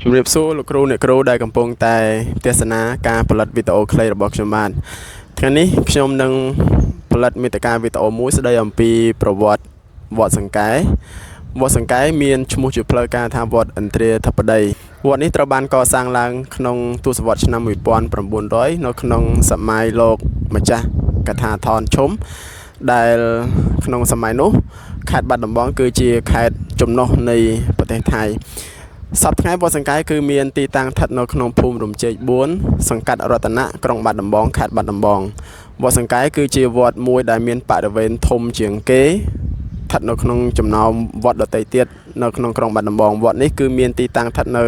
ជំរាបសួរលោកគ្រូអ្នកគ្រូដែលកំពុងតែទស្សនាការផលិតវីដេអូខ្លីរបស់ខ្ញុំបានថ្ងៃនេះខ្ញុំនឹងផលិតមាតិកាវីដេអូមួយស្ដីអំពីប្រវត្តិវត្តសង្កែមានឈ្មោះជាផ្លូវការថាវត្តឥន្ទ្រាធិបតីវត្តនេះត្រូវបានកសាងឡើងក្នុងទសវត្សរ៍ឆ្នាំ1900នៅក្នុងសម័យលោកម្ចាស់កថាថនឈុំដែលក្នុងសម័យនោះខេត្តបាត់ដំបងគឺជាខេត្តចំណុះនៃប្រទេសថៃសប្តាហ៍ថ្ងៃវត្តសង្កែគឺមានទីតាំងស្ថិតនៅក្នុងភូមិរំជែក4សង្កាត់រតនៈក្រុងបាត់ដំបងខេត្តបាត់ដំបងវត្តសង្កែគឺជាវត្តមួយដែលមានបរិវេណធំជាងគេស្ថិតនៅក្នុងចំណោមវត្តដទៃទៀតនៅក្នុងក្រុងបាត់ដំបងវត្តនេះគឺមានទីតាំងស្ថិតនៅ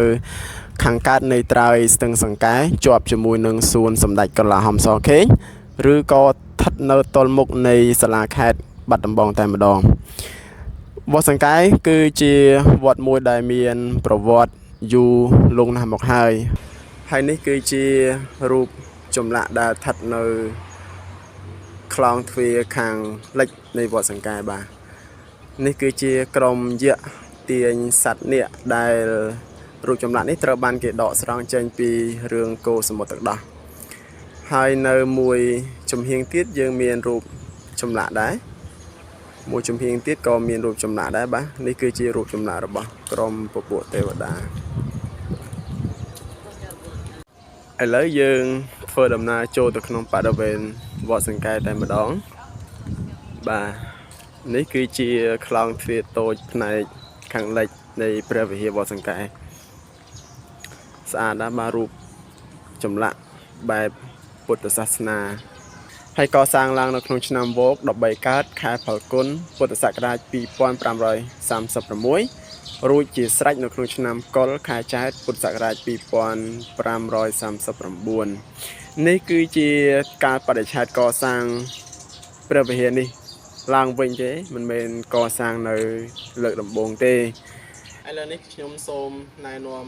ខាងកើតនៃត្រើយស្ទឹងសង្កែជាប់ជាមួយនឹងសួនសម្ដេចកន្លះហំសខេងឬក៏ស្ថិតនៅទល់មុខនៃសាលាខេត្តបាត់ដំបងតែម្ដងវត្តសង្កែគឺជាវត្តមួយដែលមានប្រវត្តិយូរលង់ណាស់មកហើយនេះគឺជារូបចម្លាក់ដែលស្ថិតនៅខ្លោងទ្វារខាងលិចនៃវត្តសង្កែបាទនេះគឺជាក្រុមយក្សទាញសត្វនាគដែលរូបចម្លាក់នេះត្រូវបានគេដកស្រង់ចេញពីរឿងកូរសមុទ្រទឹកដោះហើយនៅមួយជំហៀងទៀតយើងមានរូបចម្លាក់ដែរមួយជំហៀងទៀតក៏មានរូបចម្លាក់ដែរបាទនេះគឺជារូបចម្លាក់របស់ក្រុមពពួកទេវតាឥឡូវយើងធ្វើដំណើរចូលទៅក្នុងបរិវេណវត្តសង្កែតែម្ដងបាទនេះគឺជាខ្លោងទ្វារតូចផ្នែកខាងលិចនៃព្រះវិហារវត្តសង្កែស្អាតណាស់បាទរូបចម្លាក់បែបពុទ្ធសាសនាហើយកសាងឡើងនៅក្នុងឆ្នាំវោក13កើតខែផលគុណពុទ្ធសករាជ2536រួចជាស្រេចនៅក្នុងឆ្នាំកុលខែចែកពុទ្ធសករាជ2539នេះគឺជាការបដិឆេទកសាងព្រះវិហារនេះឡើងវិញទេមិនមែនកសាងនៅលើកដំបូងទេឥឡូវនេះខ្ញុំសូមណែនាំ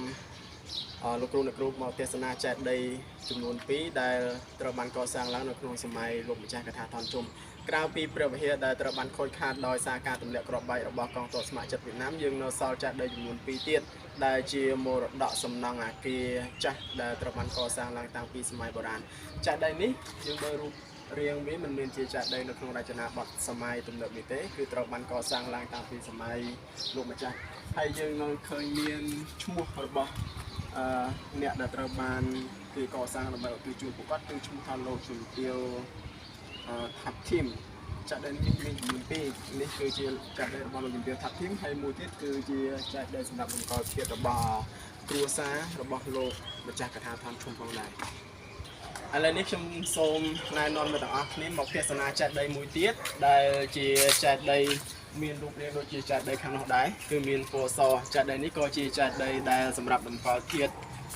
លោកគ្រូអ្នកគ្រូមកទេសនាចេតិយចំនួន2ដែលត្រូវបានកសាងឡើងនៅក្នុងសម័យលោកម្ចាស់កថាថនជុំក្រៅពីព្រះវិហារដែលត្រូវបានខូចខាតដោយសារការទម្លាក់គ្រាប់បែករបស់កងទ័ពស្ម័គ្រចិត្តវៀតណាមយើងនៅសល់ចេតិយចំនួន2ទៀតដែលជាមរតកសំណង់អគារចាស់ដែលត្រូវបានកសាងឡើងតាំងពីសម័យបុរាណចេតិយនេះយើងមើលរូបរាងវាមិនមែនជាចេតិយនៅក្នុងរចនាបថសម័យទំនើបនេះទេគឺត្រូវបានកសាងឡើងតាំងពីសម័យលោកម្ចាស់ហើយយើងនៅឃើញមានឈ្មោះរបស់អ្នកដែលត្រូវបានគេកសាងដើម្បីឧទ្ទិសជូនពួកគាត់គឺឈ្មោះថាលោកជំទាវថាប់ធីមចេតិយនេះមានចំនួន2នេះគឺជាចេតិយរបស់លោកជំទាវថាប់ធីមហើយមួយទៀតគឺជាចេតិយសម្រាប់បង្កជាតិរបស់គ្រួសាររបស់លោកម្ចាស់កថាថនឈុំផងដែរឥឡូវនេះខ្ញុំសូមណែនាំដល់ទាំងអស់គ្នាមកទស្សនាចេតិយមួយទៀតដែលជាចេតិយមានរូបរាងដូចជាចេតិយខាងនោះដែរគឺមានពណ៌សចេតិយនេះក៏ជាចេតិយដែលសម្រាប់តម្កល់ធាតុ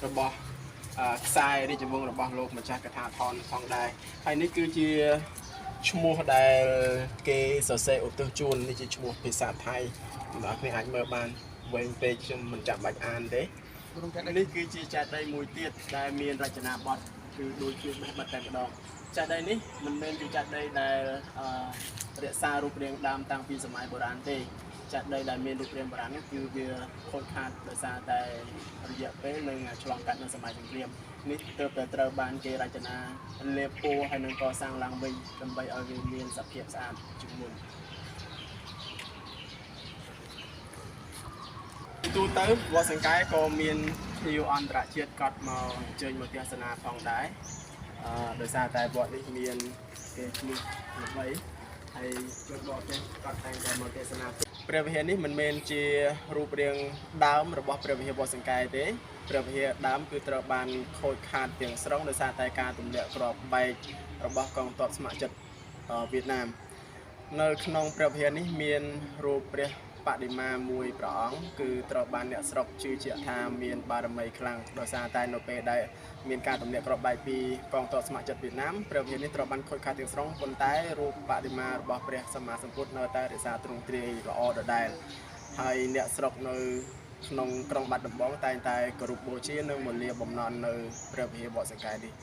របស់ខ្សែរាជវង្សរបស់លោកម្ចាស់កថាថនផងដែរហើយនេះគឺជាឈ្មោះដែលគេសរសេរឧទ្ទិសជូននេះជាឈ្មោះភាសាថៃអ្នកគ្នាអាចមើលបានវែងពេកខ្ញុំមិនចាំបាច់អានទេនេះគឺជាចេតិយមួយទៀតដែលមានរចនាបថគឺដូចជាបេះបិទតែម្ដងចេតិយនេះមិនមែនជាចេតិយដែលរក្សារូបរាងដើមតាំងពីសម័យបុរាណទេចេតិយដែលមានរូបរាងបុរាណនេះគឺវាខូចខាតដោយសារតែរយៈពេលនឹងឆ្លងកាត់នៅសម័យសង្គ្រាមនេះទើបតែត្រូវបានគេរចនាលេបពណ៌ហើយនឹងកសាងឡើងវិញដើម្បីឲ្យវាមានសភាពស្អាតជាងមុនទូទៅវត្តសង្កែក៏មានភ្ញៀវអន្តរជាតិក៏មកអញ្ជើញមកទស្សនាផងដែរដោយសារតែវត្តនេះមានគេឈ្មោះល្បីហើយជនបរទេសក៏តែងតែមកទស្សនាព្រះវិហារនេះមិនមែនជារូបរាងដើមរបស់ព្រះវិហារវត្តសង្កែទេព្រះវិហារដើមគឺត្រូវបានខូចខាតទាំងស្រុងដោយសារតែការទម្លាក់គ្រាប់បែករបស់កងទ័ពស្ម័គ្រចិត្តវៀតណាមនៅក្នុងព្រះវិហារនេះមានរូបព្រះបដិមាមួយព្រះអង្គគឺត្រូវបានអ្នកស្រុកជឿជាក់ថាមានបារមីខ្លាំងដោយសារតែនៅពេលដែលមានការទម្លាក់គ្រាប់បែកពីកងទ័ពស្ម័គ្រចិត្តវៀតណាមព្រះវិហារនេះត្រូវបានខូចខាតទាំងស្រុងប៉ុន្តែរូបបដិមារបស់ព្រះសម្មាសម្ពុទ្ធនៅតែរក្សាទ្រង់ទ្រាយល្អដដែលហើយអ្នកស្រុកនៅក្នុងក្រុងបាត់ដំបងតែងតែគោរពបូជានិងមលាបំណន់នៅព្រះវិហារវត្តសង្កែនេះ